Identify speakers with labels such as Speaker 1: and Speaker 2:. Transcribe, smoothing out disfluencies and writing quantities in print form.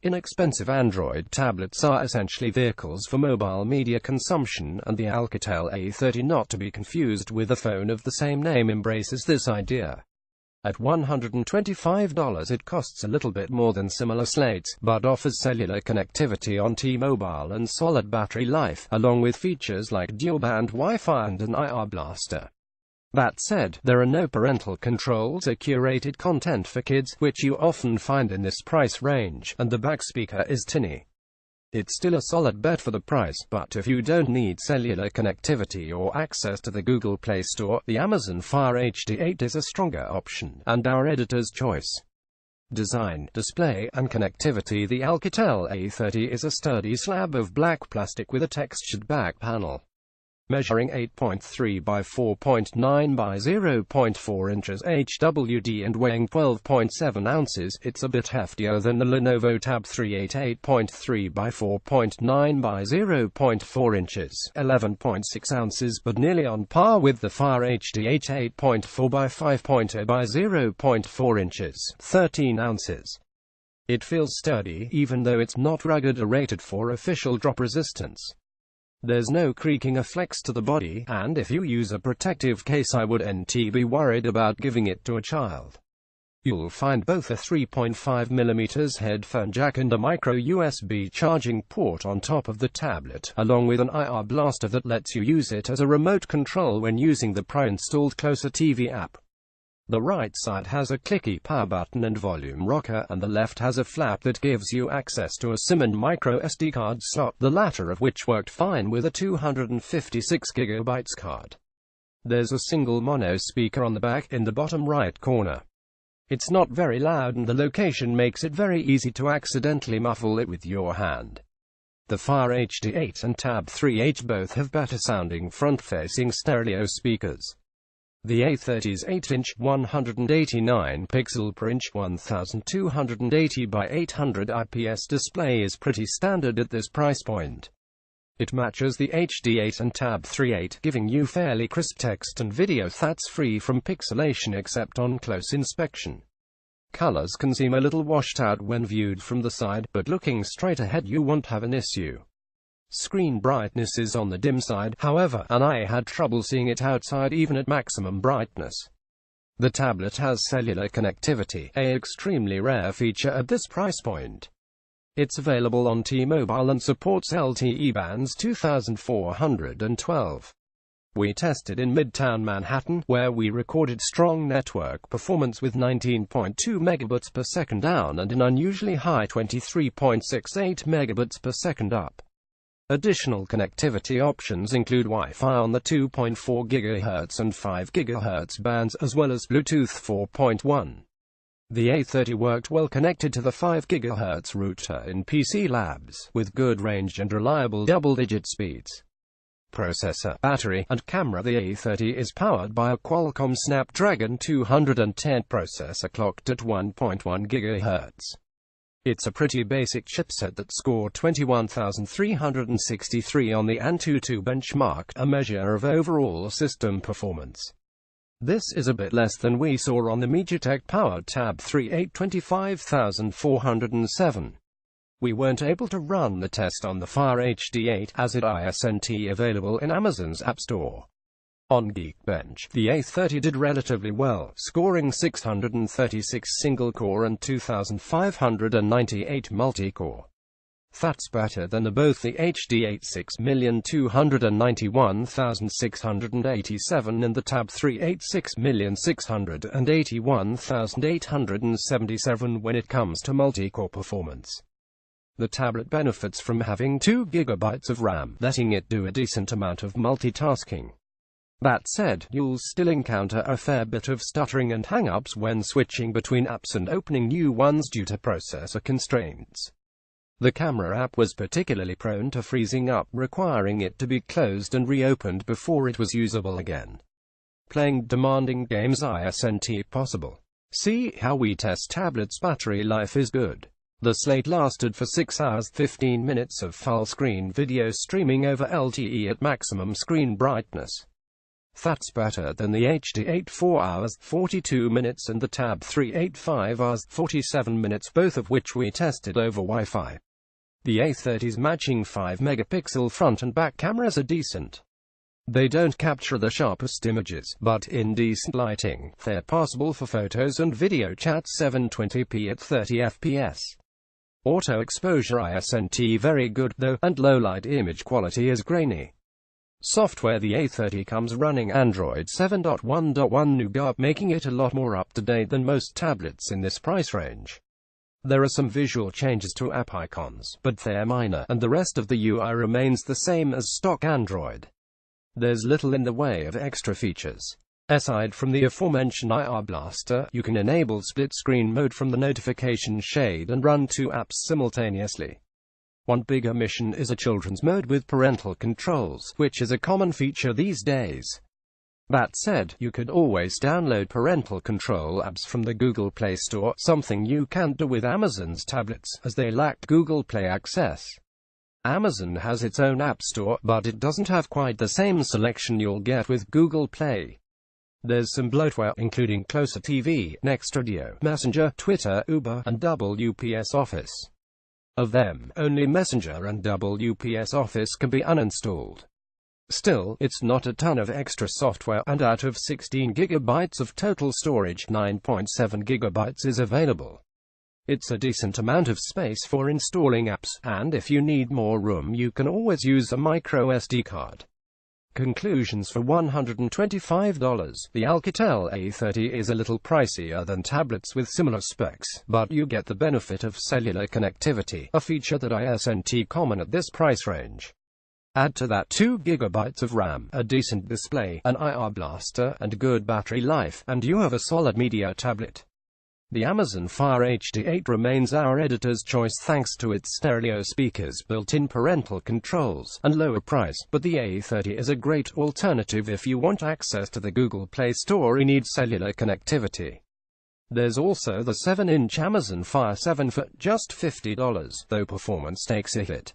Speaker 1: Inexpensive Android tablets are essentially vehicles for mobile media consumption, and the Alcatel A30, not to be confused with a phone of the same name, embraces this idea. At $125 it costs a little bit more than similar slates, but offers cellular connectivity on T-Mobile and solid battery life, along with features like dual-band Wi-Fi and an IR blaster. That said, there are no parental controls or curated content for kids, which you often find in this price range, and the back speaker is tinny. It's still a solid bet for the price, but if you don't need cellular connectivity or access to the Google Play Store, the Amazon Fire HD8 is a stronger option, and our editor's choice. Design, display, and connectivity. The Alcatel A30 is a sturdy slab of black plastic with a textured back panel. Measuring 8.3 by 4.9 by 0.4 inches HWD and weighing 12.7 ounces, it's a bit heftier than the Lenovo Tab 3 8.3 by 4.9 by 0.4 inches, 11.6 ounces, but nearly on par with the Fire HD8 8.4 by 5.0 by 0.4 inches, 13 ounces. It feels sturdy, even though it's not rugged or rated for official drop resistance. There's no creaking or flex to the body, and if you use a protective case, I wouldn't be worried about giving it to a child. You'll find both a 3.5mm headphone jack and a micro USB charging port on top of the tablet, along with an IR blaster that lets you use it as a remote control when using the pre-installed Closer TV app. The right side has a clicky power button and volume rocker, and the left has a flap that gives you access to a SIM and micro SD card slot, the latter of which worked fine with a 256GB card. There's a single mono speaker on the back, in the bottom right corner. It's not very loud, and the location makes it very easy to accidentally muffle it with your hand. The Fire HD8 and Tab 3H both have better sounding front-facing stereo speakers. The A30's 8-inch, 189 pixel per inch, 1280 by 800 IPS display is pretty standard at this price point. It matches the HD8 and Tab 3.8, giving you fairly crisp text and video that's free from pixelation except on close inspection. Colors can seem a little washed out when viewed from the side, but looking straight ahead you won't have an issue. Screen brightness is on the dim side, however, and I had trouble seeing it outside even at maximum brightness. The tablet has cellular connectivity, an extremely rare feature at this price point. It's available on T-Mobile and supports LTE bands 2412. We tested in Midtown Manhattan, where we recorded strong network performance with 19.2 megabits per second down and an unusually high 23.68 megabits per second up. Additional connectivity options include Wi-Fi on the 2.4 GHz and 5 GHz bands, as well as Bluetooth 4.1. The A30 worked well connected to the 5 GHz router in PC labs, with good range and reliable double-digit speeds. Processor, battery, and camera. The A30 is powered by a Qualcomm Snapdragon 210 processor clocked at 1.1 GHz. It's a pretty basic chipset that scored 21,363 on the Antutu benchmark, a measure of overall system performance. This is a bit less than we saw on the MediaTek-powered Tab 3.8, 25,407. We weren't able to run the test on the Fire HD8, as it isn't available in Amazon's App Store. On Geekbench, the A30 did relatively well, scoring 636 single-core and 2,598 multi-core. That's better than both the HD8 6,291,687 and the Tab 3.8 6,681,877 when it comes to multi-core performance. The tablet benefits from having 2 GB of RAM, letting it do a decent amount of multitasking. That said, you'll still encounter a fair bit of stuttering and hang-ups when switching between apps and opening new ones due to processor constraints. The camera app was particularly prone to freezing up, requiring it to be closed and reopened before it was usable again. Playing demanding games isn't possible. See how we test tablets. Battery life is good. The slate lasted for 6 hours 15 minutes of full-screen video streaming over LTE at maximum screen brightness. That's better than the HD8 4 hours 42 minutes and the Tab 3 5 hours 47 minutes, both of which we tested over Wi-Fi. The A30's matching 5-megapixel front and back cameras are decent. They don't capture the sharpest images, but in decent lighting, they're passable for photos and video chat. 720p at 30 fps. Auto exposure ISNT very good though, and low light image quality is grainy. Software: the A30 comes running Android 7.1.1 Nougat, making it a lot more up to date than most tablets in this price range. There are some visual changes to app icons, but they're minor, and the rest of the UI remains the same as stock Android. There's little in the way of extra features. Aside from the aforementioned IR Blaster, you can enable split-screen mode from the notification shade and run 2 apps simultaneously. One big omission is a children's mode with parental controls, which is a common feature these days. That said, you could always download parental control apps from the Google Play Store, something you can't do with Amazon's tablets, as they lack Google Play access. Amazon has its own app store, but it doesn't have quite the same selection you'll get with Google Play. There's some bloatware, including Closer TV, Nextradeo, Messenger, Twitter, Uber, and WPS Office. Of them, only Messenger and WPS Office can be uninstalled. Still, it's not a ton of extra software, and out of 16 GB of total storage, 9.7 GB is available. It's a decent amount of space for installing apps, and if you need more room you can always use a micro SD card. Conclusions: for $125, the Alcatel A30 is a little pricier than tablets with similar specs, but you get the benefit of cellular connectivity, a feature that isn't common at this price range. Add to that 2 GB of RAM, a decent display, an IR Blaster, and good battery life, and you have a solid media tablet. The Amazon Fire HD8 remains our editor's choice thanks to its stereo speakers, built-in parental controls, and lower price, but the A30 is a great alternative if you want access to the Google Play Store and need cellular connectivity. There's also the 7-inch Amazon Fire 7 for just $50, though performance takes a hit.